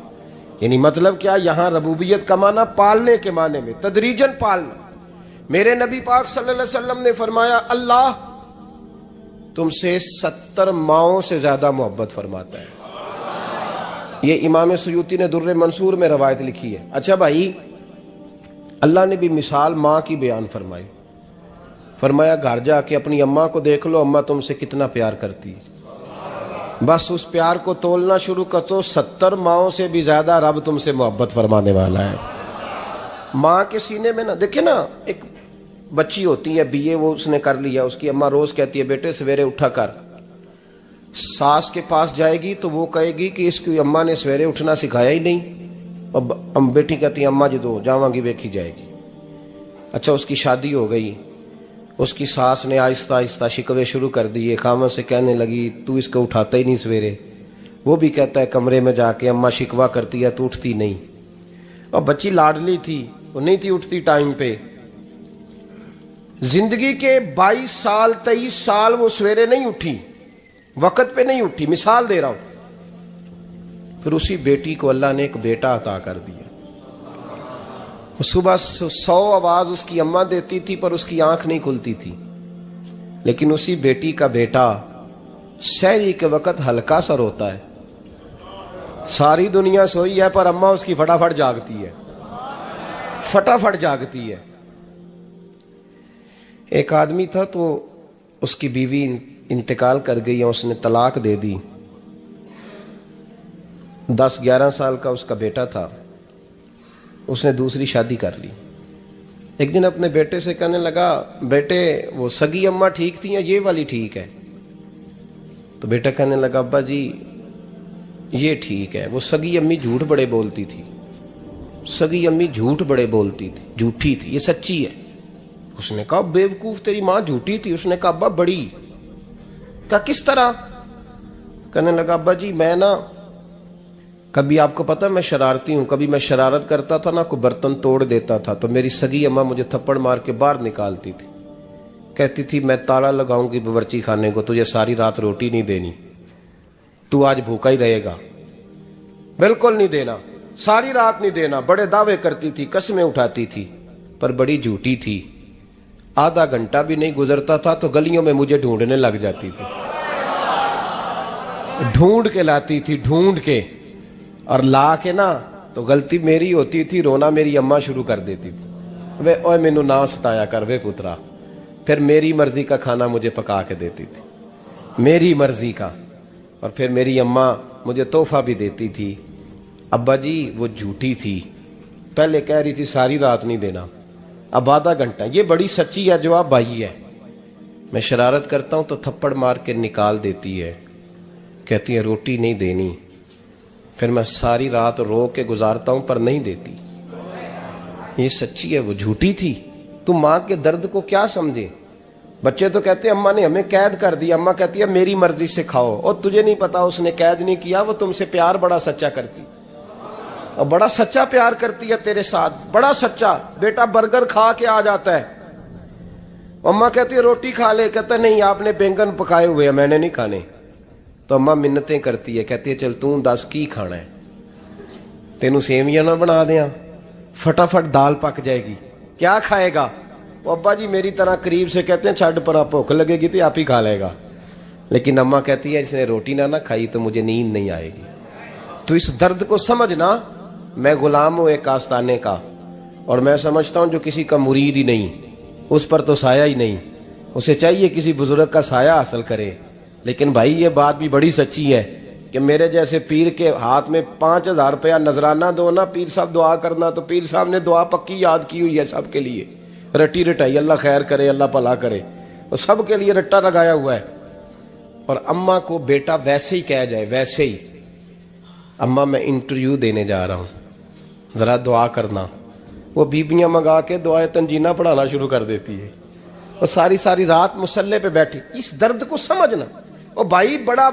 یعنی مطلب کیا؟ یہاں ربوبیت کا معنی پالنے کے معنی میں، تدریجن پالنا. میرے نبی پاک صلی اللہ علیہ وسلم نے فرمایا اللہ تم سے 70 ماؤں سے زیادہ محبت فرماتا ہے. یہ امام سیوطی نے در منصور میں روایت لکھی ہے. اچھا بھائی، اللہ نے بھی مثال ماں کی بیان فرمائی. فرمایا گھر جا کے اپنی اماں کو دیکھ لو، اماں تم سے کتنا پیار کرتی ہے. بس اس پیار کو تولنا شروع کر تو 70 ماؤں سے بھی زیادہ رب تم سے محبت فرمانے والا ہے. ماں کے سینے میں نا، دیکھیں نا، ایک بچی ہوتی ہے BA، وہ اس نے کر لیا، اس کی اماں روز کہتی ہے بیٹے سویرے اٹھا کر. ساس کے پاس جائے گی تو وہ کہے گی کہ اس کی اماں نے سویرے اٹھنا سکھایا ہی نہیں. اب بیٹی کہتی ہے اماں جدو جاواں گی ویکھی جائے گی. اچھا اس کی شادی ہو گئی، اس کی ساس نے آہستہ آہستہ شکوے شروع کر دیے. خامن سے کہنے لگی تو اس کو اٹھاتا ہی نہیں سویرے. وہ بھی کہتا ہے کمرے میں جا کے اماں شکوا کرتی ہے تو اٹھتی نہیں. اور بچی لاڈلی تھی، وہ نہیں تھی اٹھتی ٹائم پہ. زندگی کے 22 سال 23 سال وہ سویرے نہیں اٹھی، وقت پہ نہیں اٹھی. مثال دے رہا ہوں. پھر اسی بیٹی کو اللہ نے ایک بیٹا عطا کر دیا. صبح 100 آواز اس کی اماں دیتی تھی پر اس کی آنکھ نہیں کھلتی تھی. لیکن اسی بیٹی کا بیٹا سحری کے وقت ہلکا سا روتا ہے. ساری دنیا سوئی ہے پر اماں اس کی فٹافٹ جاگتی ہے، فٹافٹ جاگتی ہے. ایک آدمی تھا تو اس کی بیوی انتقال کر گئی اور اس نے طلاق دے دی. 10-11 سال کا اس کا بیٹا تھا، اس نے دوسری شادی کر لی. ایک دن اپنے بیٹے سے کہنے لگا بیٹے وہ سگی اماں ٹھیک تھی یا یہ والی ٹھیک ہے؟ تو بیٹا کہنے لگا ابا جی یہ ٹھیک ہے. وہ سگی امی جھوٹ بڑے بولتی تھی، سگی امی جھوٹ بڑے بولتی تھی، جھوٹی تھی، یہ سچی ہے. اس نے کہا بے وقوف تیری ماں جھوٹی تھی. اس نے کہا ابا بڑی. کہا کس طرح؟ کہنے لگا ابا جی میں نا کبھی، آپ کو پتا میں شرارتی ہوں، کبھی میں شرارت کرتا تھا نا کوئی برتن توڑ دیتا تھا تو میری سگی اماں مجھے تھپڑ مار کے باہر نکالتی تھی. کہتی تھی میں تالا لگاؤں گی باورچی خانے کو، تجھے ساری رات روٹی نہیں دینی، تو آج بھوکا ہی رہے گا. بالکل نہیں دینا، ساری رات نہیں دینا. بڑے دعوے کرتی تھی، قسمیں اٹھاتی تھی، پر بڑی جھوٹی تھی. آدھا گھنٹہ بھی نہیں گزرتا تھا تو گلیوں میں مجھے ڈھونڈنے لگ جاتی تھی، ڈھونڈ کے لاتی تھی، ڈھونڈ کے. اور لا کے نا تو غلطی میری ہوتی تھی، رونا میری اماں شروع کر دیتی تھی. وے اوے مینوں نہ ستایا کر وے پترا. پھر میری مرضی کا کھانا مجھے پکا کے دیتی تھی، میری مرضی کا. اور پھر میری اماں مجھے تحفہ بھی دیتی تھی. ابا جی وہ جھوٹی تھی، پہلے کہہ رہی تھی ساری رات نہیں دینا، اب آدھا گھنٹہ۔ یہ بڑی سچی ہے، جواب بھائی ہے۔ میں شرارت کرتا ہوں تو تھپڑ مار کے نکال دیتی ہے، کہتی ہے روٹی نہیں دینی۔ پھر میں ساری رات رو کے گزارتا ہوں پر نہیں دیتی۔ یہ سچی ہے، وہ جھوٹی تھی۔ تو ماں کے درد کو کیا سمجھے؟ بچے تو کہتے ہیں اماں نے ہمیں قید کر دیا، اماں کہتی ہے میری مرضی سے کھاؤ، اور تجھے نہیں پتا اس نے قید نہیں کیا، وہ تم سے پیار بڑا سچا کرتی، اور بڑا سچا پیار کرتی ہے تیرے ساتھ، بڑا سچا۔ بیٹا برگر کھا کے آ جاتا ہے، اماں کہتی ہے روٹی کھا لے، کہتا ہے نہیں آپ نے بینگن پکائے ہوئے ہیں میں نے نہیں کھانے۔ تو اماں منتیں کرتی ہے، کہتی ہے چل توں دس کی کھانا ہے، تینوں سیویاں نہ بنا دیاں، فٹافٹ دال پک جائے گی، کیا کھائے گا؟ وہ ابا جی میری طرح قریب سے کہتے ہیں چھڈ پر بھوک لگے گی تو آپ ہی کھا لے گا، لیکن اماں کہتی ہے اس نے روٹی نہ کھائی تو مجھے نیند نہیں آئے گی۔ تو اس درد کو سمجھنا، میں غلام ہوں ایک آستانے کا، اور میں سمجھتا ہوں جو کسی کا مرید ہی نہیں اس پر تو سایہ ہی نہیں، اسے چاہیے کسی بزرگ کا سایہ حاصل کرے۔ لیکن بھائی یہ بات بھی بڑی سچی ہے کہ میرے جیسے پیر کے ہاتھ میں 5000 روپیہ نذرانہ دو نا، پیر صاحب دعا کرنا، تو پیر صاحب نے دعا پکی یاد کی ہوئی ہے سب کے لیے، رٹی رٹائی، اللہ خیر کرے اللہ بھلا کرے، اور سب کے لیے رٹا لگایا ہوا ہے۔ اور اماں کو بیٹا ویسے ہی کہہ جائے، ویسے ہی اماں میں انٹرویو دینے جا رہا ہوں ذرا دعا کرنا، وہ بیبیاں منگا کے دعائے تنجینہ پڑھانا شروع کر دیتی ہے، اور ساری ساری رات مصلے پہ بیٹھی۔ اس درد کو سمجھنا۔ اور بھائی بڑا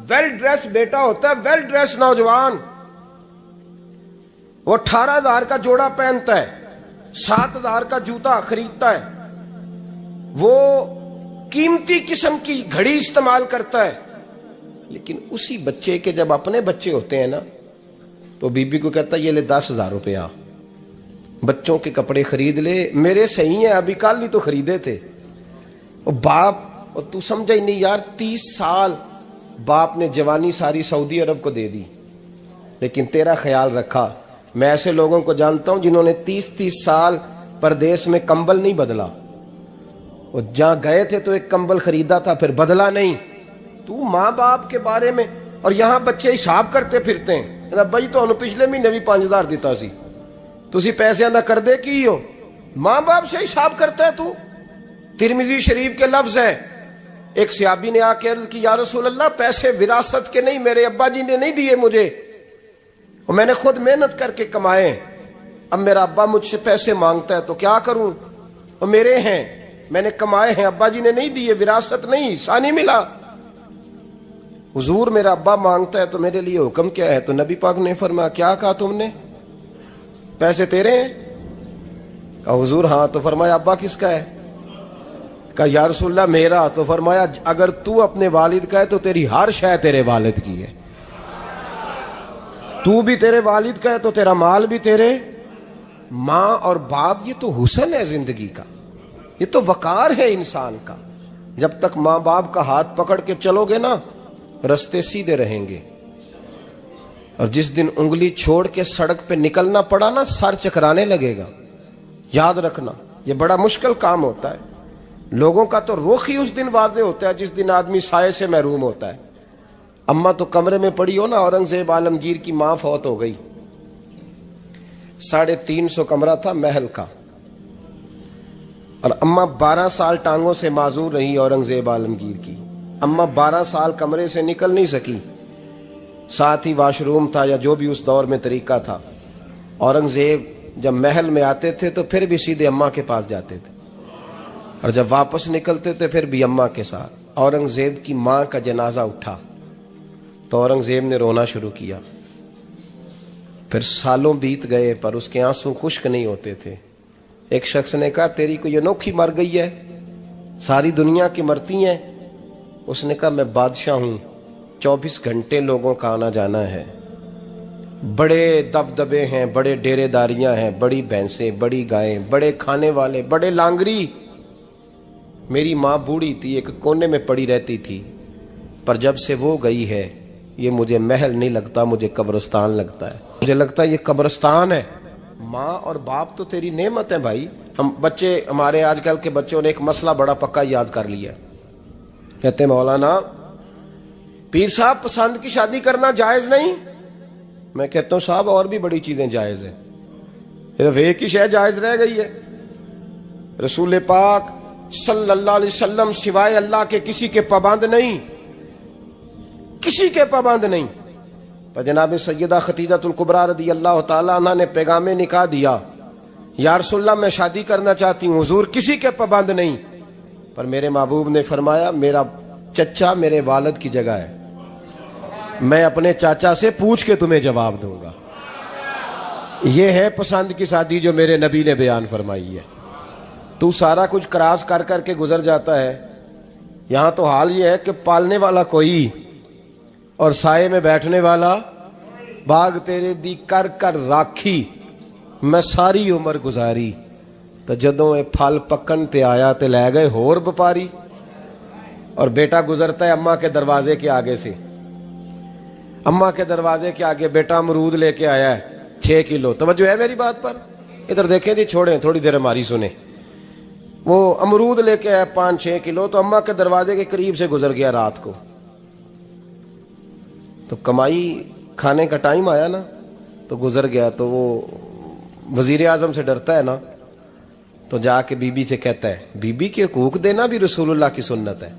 ویل ڈریس بیٹا ہوتا ہے، ویل ڈریس نوجوان، وہ 18,000 کا جوڑا پہنتا ہے، 7,000 کا جوتا خریدتا ہے، وہ قیمتی قسم کی گھڑی استعمال کرتا ہے، لیکن اسی بچے کے جب اپنے بچے ہوتے ہیں نا تو بی بی کو کہتا ہے یہ لے 10,000 روپیہ، بچوں کے کپڑے خرید لے، میرے صحیح ہیں ابھی کل ہی تو خریدے تھے۔ اور باپ، اور تو سمجھا ہی نہیں یار، 30 سال باپ نے جوانی ساری سعودی عرب کو دے دی، لیکن تیرا خیال رکھا۔ میں ایسے لوگوں کو جانتا ہوں جنہوں نے 30 سال پردیس میں کمبل نہیں بدلا، اور جہاں گئے تھے تو ایک کمبل خریدا تھا پھر بدلا نہیں۔ تو ماں باپ کے بارے میں، اور یہاں بچے حساب کرتے پھرتے ہیں، بھائی تو انہوں پچھلے مہینے بھی 5,000 دیتا سی، تسی پیسے اندہ کر دے کی ہو، ماں باپ سے حساب کرتا ہے تو۔ ترمذی شریف کے لفظ ہیں، ایک صحابی نے آ کے عرض کی یا رسول اللہ پیسے وراثت کے نہیں، میرے ابا جی نے نہیں دیے مجھے، اور میں نے خود محنت کر کے کمائے، اب میرا ابا مجھ سے پیسے مانگتا ہے تو کیا کروں، اور میرے ہیں میں نے کمائے ہیں، ابا جی نے نہیں دیے، وراثت نہیں، حصہ نہیں ملا۔ حضور میرا ابا مانگتا ہے تو میرے لیے حکم کیا ہے؟ تو نبی پاک نے فرمایا کیا کہا تم نے؟ پیسے تیرے ہیں؟ کہا حضور ہاں۔ تو فرمایا ابا کس کا ہے؟ کہا یا رسول اللہ میرا۔ تو فرمایا اگر تو اپنے والد کا ہے تو تیری ہر شے تیرے والد کی ہے، تو بھی تیرے والد کا ہے تو تیرا مال بھی تیرے۔ ماں اور باپ یہ تو حسن ہے زندگی کا، یہ تو وقار ہے انسان کا۔ جب تک ماں باپ کا ہاتھ پکڑ کے چلو گے نا رستے سیدھے رہیں گے، اور جس دن انگلی چھوڑ کے سڑک پہ نکلنا پڑا نا سر چکرانے لگے گا۔ یاد رکھنا یہ بڑا مشکل کام ہوتا ہے، لوگوں کا تو رخ ہی اس دن واضح ہوتا ہے جس دن آدمی سائے سے محروم ہوتا ہے۔ اماں تو کمرے میں پڑی ہو نا، اورنگزیب عالمگیر کی ماں فوت ہو گئی، 350 کمرہ تھا محل کا، اور اماں 12 سال ٹانگوں سے معذور رہی اورنگزیب عالمگیر کی۔ اماں 12 سال کمرے سے نکل نہیں سکی، ساتھ ہی واش روم تھا یا جو بھی اس دور میں طریقہ تھا۔ اورنگزیب جب محل میں آتے تھے تو پھر بھی سیدھے اماں کے پاس جاتے تھے، اور جب واپس نکلتے تھے پھر بھی اماں کے ساتھ۔ اورنگزیب کی ماں کا جنازہ اٹھا تو اورنگزیب نے رونا شروع کیا، پھر سالوں بیت گئے پر اس کے آنسو خشک نہیں ہوتے تھے۔ ایک شخص نے کہا تیری کوئی انوکھی مر گئی ہے، ساری دنیا کی مرتی ہیں؟ اس نے کہا میں بادشاہ ہوں، 24 گھنٹے لوگوں کا آنا جانا ہے، بڑے دبدبے ہیں، بڑے ڈیرے داریاں ہیں، بڑی بھینسیں، بڑی گائیں، بڑے کھانے والے، بڑے لانگری۔ میری ماں بوڑھی تھی، ایک کونے میں پڑی رہتی تھی، پر جب سے وہ گئی ہے یہ مجھے محل نہیں لگتا، مجھے قبرستان لگتا ہے، مجھے لگتا ہے یہ قبرستان ہے۔ ماں اور باپ تو تیری نعمت ہے بھائی۔ ہم بچے، ہمارے آج کل کے بچوں نے ایک مسئلہ بڑا پکا یاد کر لیا، کہتے مولانا پیر صاحب پسند کی شادی کرنا جائز نہیں؟ میں کہتا ہوں صاحب اور بھی بڑی چیزیں جائز ہیں، صرف ایک ہی شے جائز رہ گئی ہے، رسول پاک صلی اللہ علیہ وسلم سوائے اللہ کے کسی کے پابند نہیں، کسی کے پابند نہیں۔ پر جناب سیدہ خدیجہ الکبریٰ رضی اللہ تعالیٰ عنہ نے پیغام نکاح دیا، یا رسول اللہ میں شادی کرنا چاہتی ہوں، حضور کسی کے پابند نہیں، پر میرے محبوب نے فرمایا میرا چچا میرے والد کی جگہ ہے، میں اپنے چاچا سے پوچھ کے تمہیں جواب دوں گا۔ یہ ہے پسند کی شادی جو میرے نبی نے بیان فرمائی ہے۔ تو سارا کچھ کراس کر کر کے گزر جاتا ہے، یہاں تو حال یہ ہے کہ پالنے والا کوئی اور سائے میں بیٹھنے والا، باغ تیرے دی کر کر راکھی میں ساری عمر گزاری، تو جدوں اے پھل پکن تے آیا تے لے گئے ہور بپاری۔ اور بیٹا گزرتا ہے اماں کے دروازے کے آگے سے، اماں کے دروازے کے آگے بیٹا امرود لے کے آیا ہے 6 کلو، توجہ ہے میری بات پر؟ ادھر دیکھیں جی، چھوڑیں تھوڑی دیر ہماری سنیں۔ وہ امرود لے کے آیا 5-6 کلو، تو اماں کے دروازے کے قریب سے گزر گیا رات کو، تو کمائی کھانے کا ٹائم آیا نا، تو گزر گیا، تو وہ وزیر اعظم سے ڈرتا ہے نا، تو جا کے بی بی سے کہتا ہے بی بی کے حقوق دینا بھی رسول اللہ کی سنت ہے،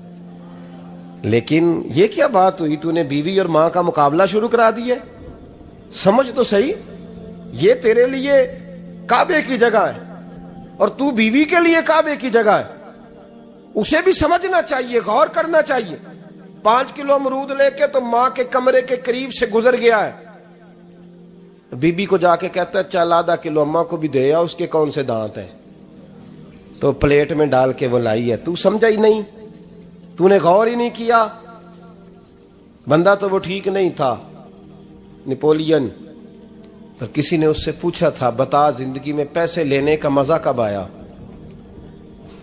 لیکن یہ کیا بات ہوئی، تو نے بیوی اور ماں کا مقابلہ شروع کرا دیا، سمجھ تو صحیح، یہ تیرے لیے کعبے کی جگہ ہے اور تو بیوی کے لیے کعبے کی جگہ ہے، اسے بھی سمجھنا چاہیے، غور کرنا چاہیے۔ 5 کلو امرود لے کے تو ماں کے کمرے کے قریب سے گزر گیا ہے، بی بی کو جا کے کہتا ہے چل آدھا کلو اماں کو بھی دے آ، اس کے کون سے دانت ہیں، تو پلیٹ میں ڈال کے وہ لائی ہے، تو سمجھا ہی نہیں، تو نے غور ہی نہیں کیا۔ بندہ تو وہ ٹھیک نہیں تھا، نپولین، پر کسی نے اس سے پوچھا تھا بتا زندگی میں پیسے لینے کا مزہ کب آیا؟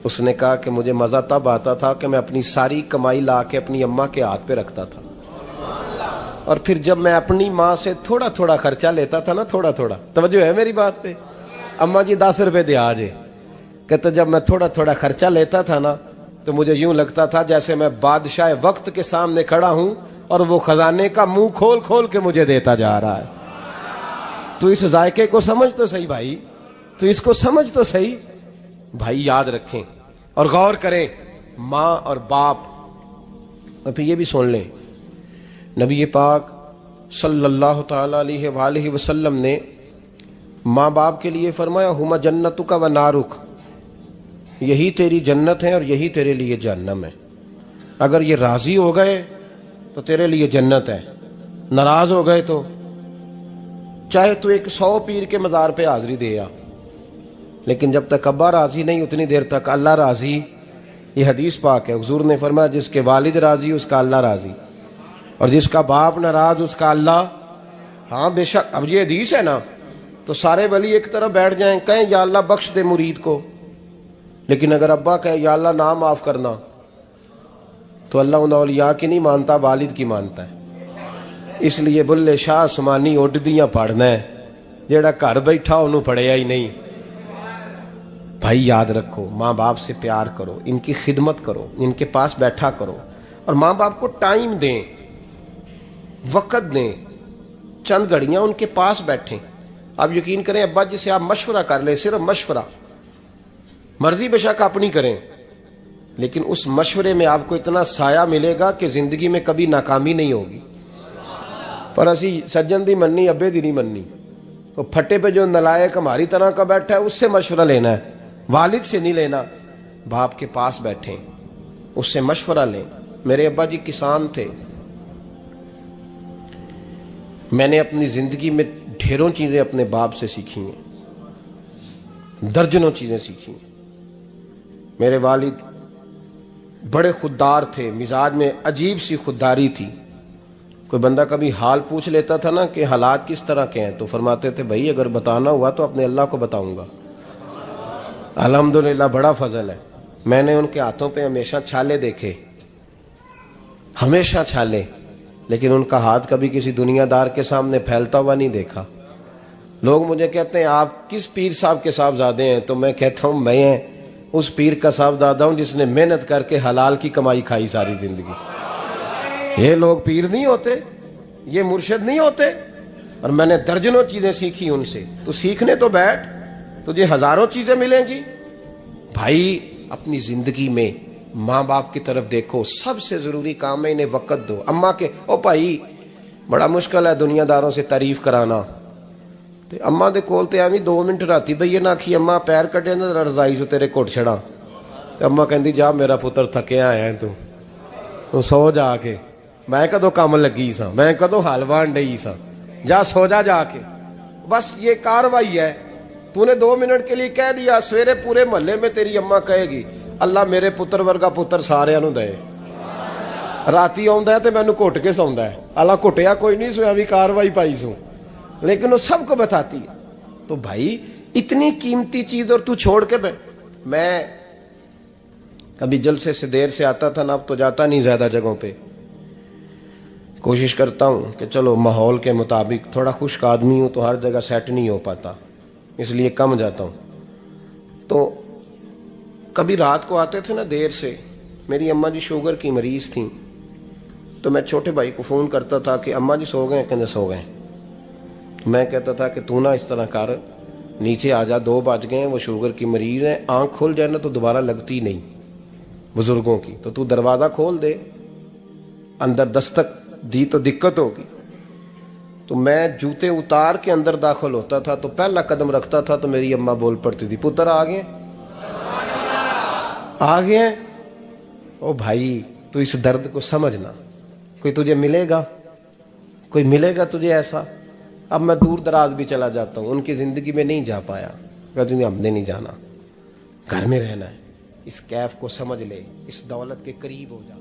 اس نے کہا کہ مجھے مزہ تب آتا تھا کہ میں اپنی ساری کمائی لا کے اپنی اماں کے ہاتھ پہ رکھتا تھا، اور پھر جب میں اپنی ماں سے تھوڑا تھوڑا خرچہ لیتا تھا نا، تھوڑا تھوڑا، توجہ ہے میری بات پہ؟ اماں جی 10 روپے دے آجے، کہتا جب میں تھوڑا تھوڑا خرچہ لیتا تھا نا، تو مجھے یوں لگتا تھا جیسے میں بادشاہ وقت کے سامنے کھڑا ہوں اور وہ خزانے کا منہ کھول کھول کے مجھے دیتا جا رہا ہے۔ تو اس ذائقے کو سمجھ تو صحیح بھائی، تو اس کو سمجھ تو صحیح بھائی، یاد رکھیں اور غور کریں۔ ماں اور باپ، اور پھر یہ بھی سن لیں، نبی پاک صلی اللہ تعالی علیہ وآلہ وسلم نے ماں باپ کے لیے فرمایا ہما جنتک و نارک، یہی تیری جنت ہے اور یہی تیرے لیے جہنم ہے۔ اگر یہ راضی ہو گئے تو تیرے لیے جنت ہے، ناراض ہو گئے تو چاہے تو ایک 100 پیر کے مزار پہ حاضری دے آ، لیکن جب تک ابا راضی نہیں اتنی دیر تک اللہ راضی۔ یہ حدیث پاک ہے، حضور نے فرمایا جس کے والد راضی اس کا اللہ راضی، اور جس کا باپ ناراض اس کا اللہ۔ ہاں بے شک، اب یہ حدیث ہے نا، تو سارے ولی ایک طرف بیٹھ جائیں، کہیں یا اللہ بخش دے مرید کو، لیکن اگر ابا کہے یا اللہ نہ معاف کرنا، تو اللہ ان اولیاء کی نہیں مانتا، والد کی مانتا ہے۔ اس لیے بلے شاہ آسمانی اڈدیاں پڑھنا ہے، جیڑا گھر بیٹھا انہوں پڑھیا ہی نہیں۔ بھائی یاد رکھو، ماں باپ سے پیار کرو، ان کی خدمت کرو، ان کے پاس بیٹھا کرو، اور ماں باپ کو ٹائم دیں، وقت دیں، چند گھڑیاں ان کے پاس بیٹھیں۔ آپ یقین کریں ابا جی سے آپ مشورہ کر لیں، صرف مشورہ، مرضی بے شک اپنی کریں، لیکن اس مشورے میں آپ کو اتنا سایہ ملے گا کہ زندگی میں کبھی ناکامی نہیں ہوگی۔ پر اسی سجن دی مننی ابے دی نہیں مننی، وہ پھٹے پہ جو نلائق ہماری طرح کا بیٹھا ہے اس سے مشورہ لینا ہے، والد سے نہیں لینا۔ باپ کے پاس بیٹھیں، اس سے مشورہ لیں۔ میرے ابا جی کسان تھے، میں نے اپنی زندگی میں ڈھیروں چیزیں اپنے باپ سے سیکھی ہیں، درجنوں چیزیں سیکھی ہیں۔ میرے والد بڑے خوددار تھے، مزاج میں عجیب سی خودداری تھی۔ کوئی بندہ کبھی حال پوچھ لیتا تھا نا کہ حالات کس طرح کے ہیں، تو فرماتے تھے بھائی اگر بتانا ہوا تو اپنے اللہ کو بتاؤں گا۔ الحمدللہ بڑا فضل ہے، میں نے ان کے ہاتھوں پہ ہمیشہ چھالے دیکھے، ہمیشہ چھالے، لیکن ان کا ہاتھ کبھی کسی دنیا دار کے سامنے پھیلتا ہوا نہیں دیکھا۔ لوگ مجھے کہتے ہیں آپ کس پیر صاحب کے صاحبزادے ہیں، تو میں کہتا ہوں میں اس پیر کا صاحبزادہ ہوں جس نے محنت کر کے حلال کی کمائی کھائی ساری زندگی۔ یہ لوگ پیر نہیں ہوتے، یہ مرشد نہیں ہوتے، اور میں نے درجنوں چیزیں سیکھی ان سے۔ تو سیکھنے تو بیٹھ، تجھے ہزاروں چیزیں ملیں گی. بھائی اپنی زندگی میں ماں باپ کی طرف دیکھو, سب سے ضروری کام ہے انہیں وقت دو. اماں کے او بھائی بڑا مشکل ہے دنیا داروں سے تعریف کرانا. تے اماں دے کول تے ایویں 2 منٹ راتی بھئی نہ آکھی اماں پیر کڈے نہ رضائی جو تیرے گھٹ چھڑا, تے اماں کہندی جا میرا پتر تھکیا آیا تو سو جا کے, میں کدو کام لگی سا, میں کدو حل وان ڈئی سا, جا سو جا کے. بس یہ کاروائی ہے. تو نے 2 منٹ کے لیے کہہ دیا, سویرے پورے محلے میں تیری اماں کہے گی اللہ میرے پتر ورگا پتر سارے نو دے. راتی آندا ہے تے مینوں گھٹ کے سوندا ہے, اللہ گھٹیا کوئی نہیں سویا بھی کاروائی پائی سو, لیکن وہ سب کو بتاتی ہے. تو بھائی اتنی قیمتی چیز اور تو چھوڑ کے میں کبھی جلسے سے دیر سے آتا تھا نا, اب تو جاتا نہیں زیادہ جگہوں پہ. کوشش کرتا ہوں کہ چلو ماحول کے مطابق, تھوڑا خشک آدمی ہوں تو ہر جگہ سیٹ نہیں ہو پاتا, اس لیے کم جاتا ہوں. تو کبھی رات کو آتے تھے نا دیر سے, میری اماں جی شوگر کی مریض تھیں, تو میں چھوٹے بھائی کو فون کرتا تھا کہ اماں جی سو گئے, کہنے سو گئے. میں کہتا تھا کہ تو نہ اس طرح کر, نیچے آ جا, 2 بج گئے, وہ شوگر کی مریض ہیں, آنکھ کھل جائے نا تو دوبارہ لگتی نہیں بزرگوں کی, تو دروازہ کھول دے, اندر دستک دی تو دقت ہوگی. تو میں جوتے اتار کے اندر داخل ہوتا تھا, تو پہلا قدم رکھتا تھا تو میری اماں بول پڑتی تھی پتر آ گئے. او بھائی تو اس درد کو سمجھنا, کوئی تجھے ملے گا, کوئی ملے گا تجھے ایسا. اب میں دور دراز بھی چلا جاتا ہوں, ان کی زندگی میں نہیں جا پایا, کہتے ہیں ہم نے نہیں جانا, گھر میں رہنا ہے. اس کیف کو سمجھ لے, اس دولت کے قریب ہو جا.